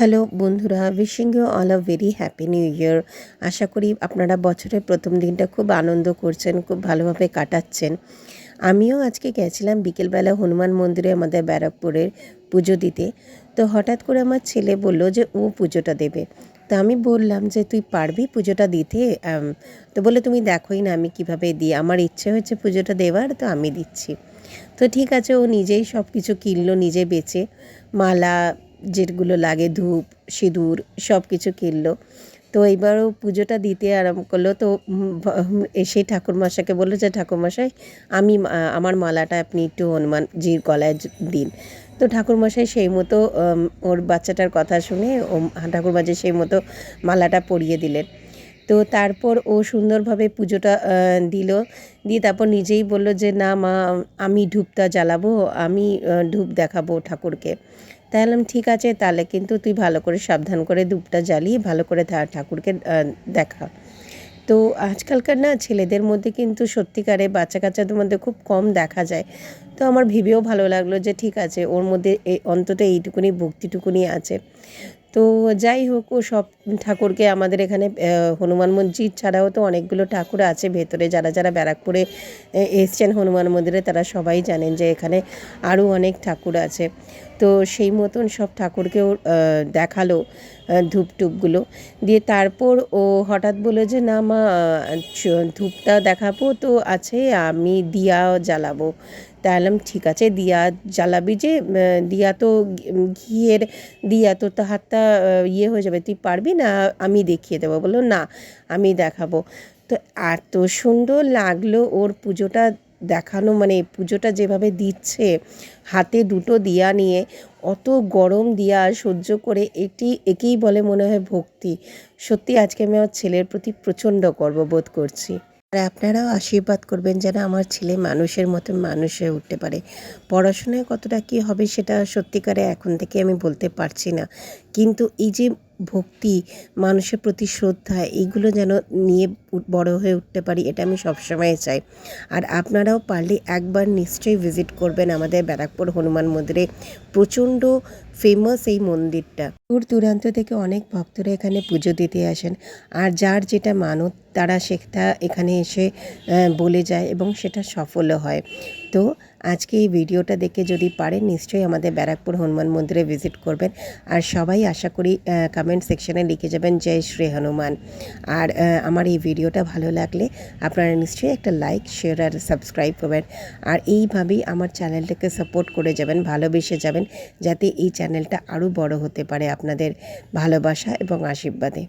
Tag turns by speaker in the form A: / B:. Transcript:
A: Hello বন্ধুরা, wishing you all a very happy new year. আশা করি আপনারা বছরের প্রথম দিনটা খুব আনন্দ করছেন, খুব ভালোভাবে কাটাচ্ছেন। আমিও আজকে গেছিলাম বিকেলবেলা হনুমান মন্দিরে আমাদের ব্যারাকপুরের পুজো দিতে। তো হঠাৎ করে আমার ছেলে বলল যে ও পুজোটা দেবে। তো আমি বললাম যে তুই পারবি পুজোটা দিতে? তো বলে তুমি দেখোই না আমি কিভাবে দিই, আমার ইচ্ছে হয়েছে পুজোটা দেওয়ার, তো আমি দিচ্ছি। তো ঠিক আছে, ও নিজেই সব কিছু কিনলো, নিজে বেচে মালা যেগুলো লাগে, ধূপ সিঁদুর সব কিছু কিনলো। তো এইবারও পুজোটা দিতে আরম্ভ করলো। তো এসে ঠাকুরমশাইকে বললো যে ঠাকুরমশাই আমি আমার মালাটা আপনি একটু হনুমানজির গলায় দিন। তো ঠাকুরমশাই সেই মতো ওর বাচ্চাটার কথা শুনে ঠাকুরমশাই সেই মতো মালাটা পরিয়ে দিলেন। তো তারপর ও সুন্দরভাবে পুজোটা দিল। দিয়ে তারপর নিজেই বলল যে না মা, আমি ধূপটা জ্বালাবো, আমি ধূপ দেখাবো ঠাকুরকে। তাই বললাম ঠিক আছে, তাহলে কিন্তু তুই ভালো করে সাবধান করে ধূপটা জ্বালিয়ে ভালো করে ঠাকুরকে দেখা। তো আজকালকার না ছেলেদের মধ্যে কিন্তু সত্যিকারে বাচ্চা কাচ্চাদের মধ্যে খুব কম দেখা যায়। তো আমার ভেবেও ভালো লাগলো যে ঠিক আছে, ওর মধ্যে অন্তত এইটুকুনি ভক্তিটুকুনি আছে। তো যাই হোক, ও সব ঠাকুরকে আমাদের এখানে হনুমান মন্দির ছাড়াও তো অনেকগুলো ঠাকুর আছে ভেতরে। যারা যারা ব্যারাকপুরে এসছেন হনুমান মন্দিরে তারা সবাই জানেন যে এখানে আরও অনেক ঠাকুর আছে। তো সেই মতন সব ঠাকুরকেও দেখালো ধূপ টুপগুলো। দিয়ে তারপর ও হঠাৎ বলে যে না মা, ধূপটা দেখাবো তো আছে, আমি দিয়া জ্বালাবো। তাইলাম ঠিক আছে, দিয়া জ্বালাবি যে, দিয়া তো ঘিয়ের দিয়া, তো তো হাতটা ইয়ে হয়ে যাবে, তুই পারবি না? আমি দেখিয়ে দেবো। বললো না, আমি দেখাবো। তো এত সুন্দর লাগলো ওর পুজোটা দেখানো, মানে পুজোটা যেভাবে দিচ্ছে হাতে দুটো দিয়া নিয়ে, অত গরম দিয়া সহ্য করে, একেই বলে মনে হয় ভক্তি। সত্যি আজকে আমি আমার ছেলের প্রতি প্রচণ্ড গর্ববোধ করছি। আর আপনারাও আশীর্বাদ করবেন যেন আমার ছেলে মানুষের মতন মানুষ হয়ে উঠতে পারে। পড়াশোনায় কতটা কী হবে সেটা সত্যিকারে এখন থেকে আমি বলতে পারছি না, কিন্তু এই যে ভক্তি, মানুষের প্রতি শ্রদ্ধা, এইগুলো যেন নিয়ে বড় হয়ে উঠতে পারি, এটা আমি সবসময় চাই। আর আপনারাও পারলে একবার নিশ্চয়ই ভিজিট করবেন আমাদের ব্যারাকপুর হনুমান মন্দিরে। প্রচণ্ড ফেমাস এই মন্দিরটা। দূর দূরান্ত থেকে অনেক ভক্তরা এখানে পুজো দিতে আসেন। আর যার যেটা মানত তারা সেটা এখানে এসে বলে যায় এবং সেটা সফলও হয়। তো আজকে এই ভিডিওটা দেখে যদি পারেন নিশ্চয়ই আমাদের ব্যারাকপুর হনুমান মন্দিরে ভিজিট করবেন। আর সবাই আশা করি কমেন্ট সেকশনে লিখে যাবেন জয় শ্রী হনুমান। আর আমার এই ভিডিওটা ভালো লাগলে আপনারা নিশ্চয়ই একটা লাইক, শেয়ার আর সাবস্ক্রাইব করবেন। আর এইভাবেই আমার চ্যানেলটাকে সাপোর্ট করে যাবেন, ভালোবেসে যাবেন, যাতে এই চ্যানেলটা আরও বড় হতে পারে আপনাদের ভালোবাসা এবং আশীর্বাদে।